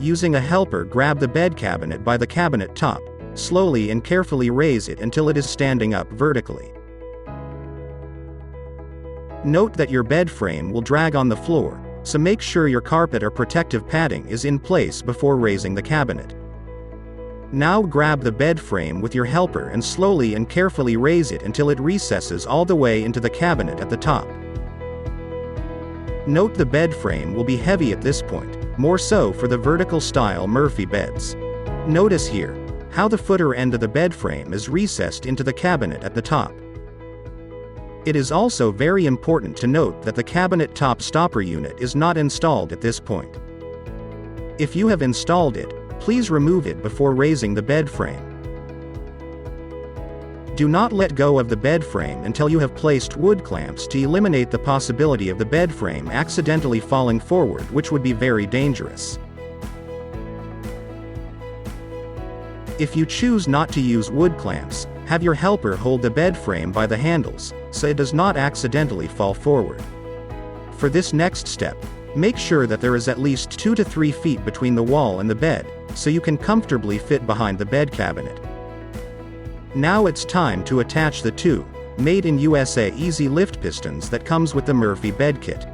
Using a helper, grab the bed cabinet by the cabinet top. Slowly and carefully raise it until it is standing up vertically. Note that your bed frame will drag on the floor, so make sure your carpet or protective padding is in place before raising the cabinet. Now grab the bed frame with your helper and slowly and carefully raise it until it recesses all the way into the cabinet at the top. Note the bed frame will be heavy at this point, more so for the vertical style Murphy beds. Notice here how the footer end of the bed frame is recessed into the cabinet at the top. It is also very important to note that the cabinet top stopper unit is not installed at this point. If you have installed it, please remove it before raising the bed frame. Do not let go of the bed frame until you have placed wood clamps to eliminate the possibility of the bed frame accidentally falling forward, which would be very dangerous. If you choose not to use wood clamps, have your helper hold the bed frame by the handles, so it does not accidentally fall forward. For this next step, make sure that there is at least 2 to 3 feet between the wall and the bed, so you can comfortably fit behind the bed cabinet. Now it's time to attach the two made in USA easy lift pistons that comes with the Murphy bed kit.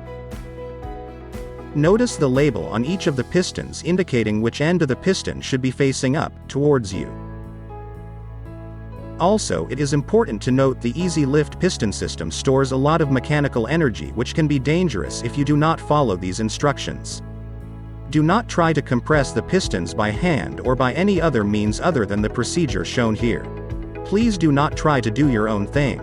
Notice the label on each of the pistons indicating which end of the piston should be facing up towards you. Also, it is important to note the easy lift piston system stores a lot of mechanical energy, which can be dangerous if you do not follow these instructions. Do not try to compress the pistons by hand or by any other means other than the procedure shown here. Please do not try to do your own thing.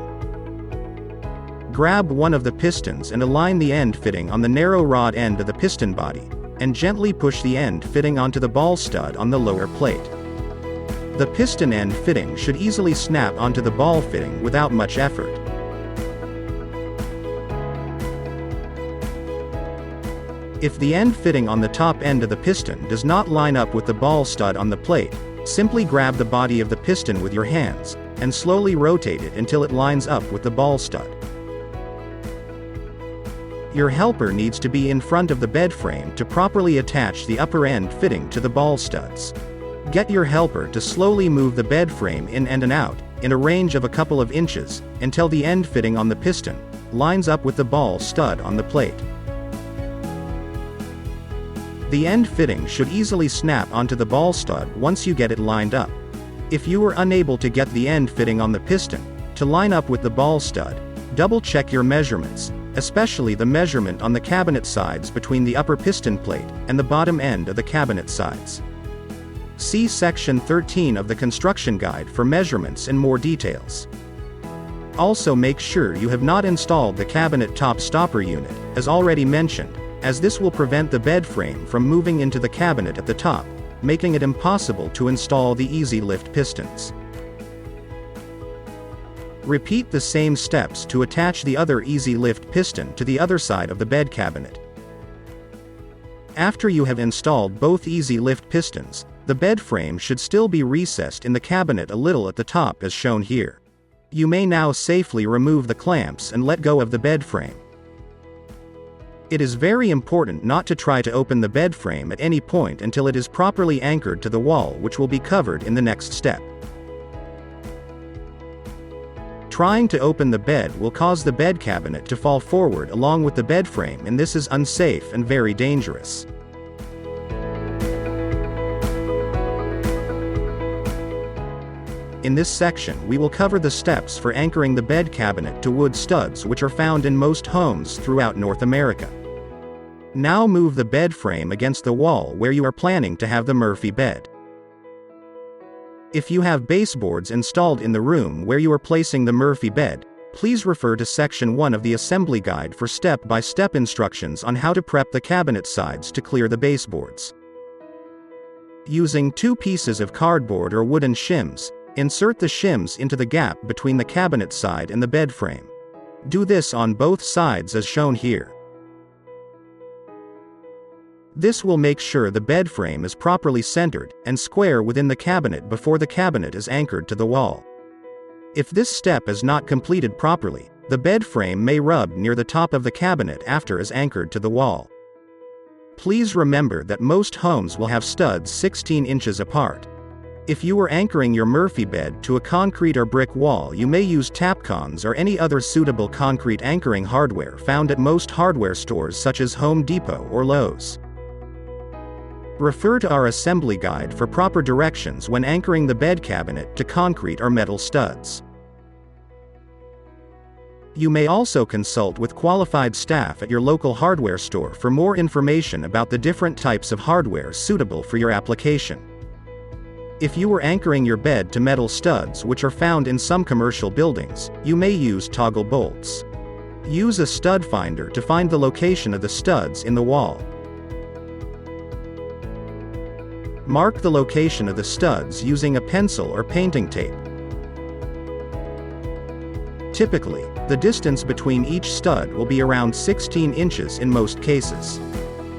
Grab one of the pistons and align the end fitting on the narrow rod end of the piston body, and gently push the end fitting onto the ball stud on the lower plate. The piston end fitting should easily snap onto the ball fitting without much effort. If the end fitting on the top end of the piston does not line up with the ball stud on the plate, simply grab the body of the piston with your hands, and slowly rotate it until it lines up with the ball stud. Your helper needs to be in front of the bed frame to properly attach the upper end fitting to the ball studs. Get your helper to slowly move the bed frame in and out, in a range of a couple of inches, until the end fitting on the piston lines up with the ball stud on the plate. The end fitting should easily snap onto the ball stud once you get it lined up. If you are unable to get the end fitting on the piston to line up with the ball stud, double check your measurements, especially the measurement on the cabinet sides between the upper piston plate and the bottom end of the cabinet sides. See section 13 of the construction guide for measurements and more details. Also, make sure you have not installed the cabinet top stopper unit, as already mentioned, as this will prevent the bed frame from moving into the cabinet at the top, making it impossible to install the easy lift pistons. Repeat the same steps to attach the other easy lift piston to the other side of the bed cabinet. After you have installed both easy lift pistons, the bed frame should still be recessed in the cabinet a little at the top as shown here. You may now safely remove the clamps and let go of the bed frame. It is very important not to try to open the bed frame at any point until it is properly anchored to the wall, which will be covered in the next step. Trying to open the bed will cause the bed cabinet to fall forward along with the bed frame, and this is unsafe and very dangerous. In this section, we will cover the steps for anchoring the bed cabinet to wood studs, which are found in most homes throughout North America. Now move the bed frame against the wall where you are planning to have the Murphy bed. If you have baseboards installed in the room where you are placing the Murphy bed, please refer to section 1 of the assembly guide for step-by-step instructions on how to prep the cabinet sides to clear the baseboards. Using 2 pieces of cardboard or wooden shims, insert the shims into the gap between the cabinet side and the bed frame. Do this on both sides as shown here. This will make sure the bed frame is properly centered and square within the cabinet before the cabinet is anchored to the wall. If this step is not completed properly, the bed frame may rub near the top of the cabinet after it is anchored to the wall. Please remember that most homes will have studs 16 inches apart. If you are anchoring your Murphy bed to a concrete or brick wall, you may use Tapcons or any other suitable concrete anchoring hardware found at most hardware stores such as Home Depot or Lowe's. Refer to our assembly guide for proper directions when anchoring the bed cabinet to concrete or metal studs. You may also consult with qualified staff at your local hardware store for more information about the different types of hardware suitable for your application. If you are anchoring your bed to metal studs, which are found in some commercial buildings, you may use toggle bolts. Use a stud finder to find the location of the studs in the wall. Mark the location of the studs using a pencil or painting tape. Typically, the distance between each stud will be around 16 inches in most cases.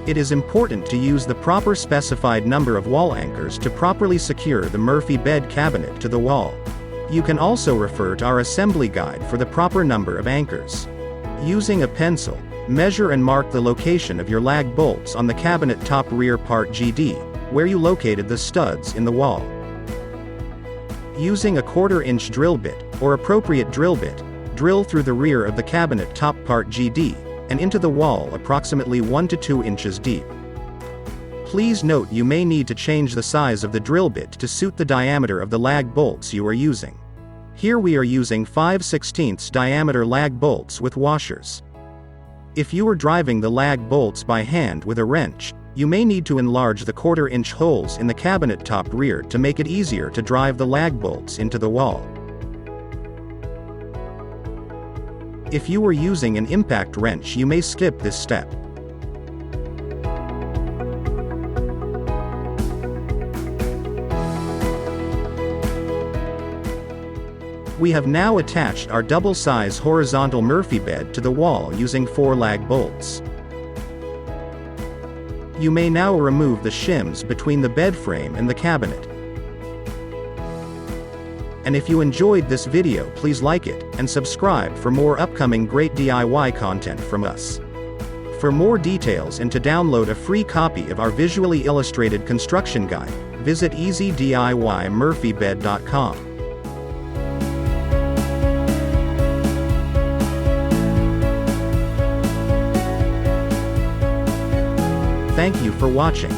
It is important to use the proper specified number of wall anchors to properly secure the Murphy bed cabinet to the wall. You can also refer to our assembly guide for the proper number of anchors. Using a pencil, measure and mark the location of your lag bolts on the cabinet top rear part GD, where you located the studs in the wall. Using a 1/4 inch drill bit, or appropriate drill bit, drill through the rear of the cabinet top part GD, and into the wall approximately 1 to 2 inches deep. Please note you may need to change the size of the drill bit to suit the diameter of the lag bolts you are using. Here we are using 5/16 diameter lag bolts with washers. If you are driving the lag bolts by hand with a wrench, you may need to enlarge the 1/4 inch holes in the cabinet top rear to make it easier to drive the lag bolts into the wall. If you are using an impact wrench, you may skip this step. We have now attached our double-size horizontal Murphy bed to the wall using 4 lag bolts. You may now remove the shims between the bed frame and the cabinet. And if you enjoyed this video, please like it, and subscribe for more upcoming great DIY content from us. For more details and to download a free copy of our visually illustrated construction guide, visit easydiymurphybed.com. Thank you for watching.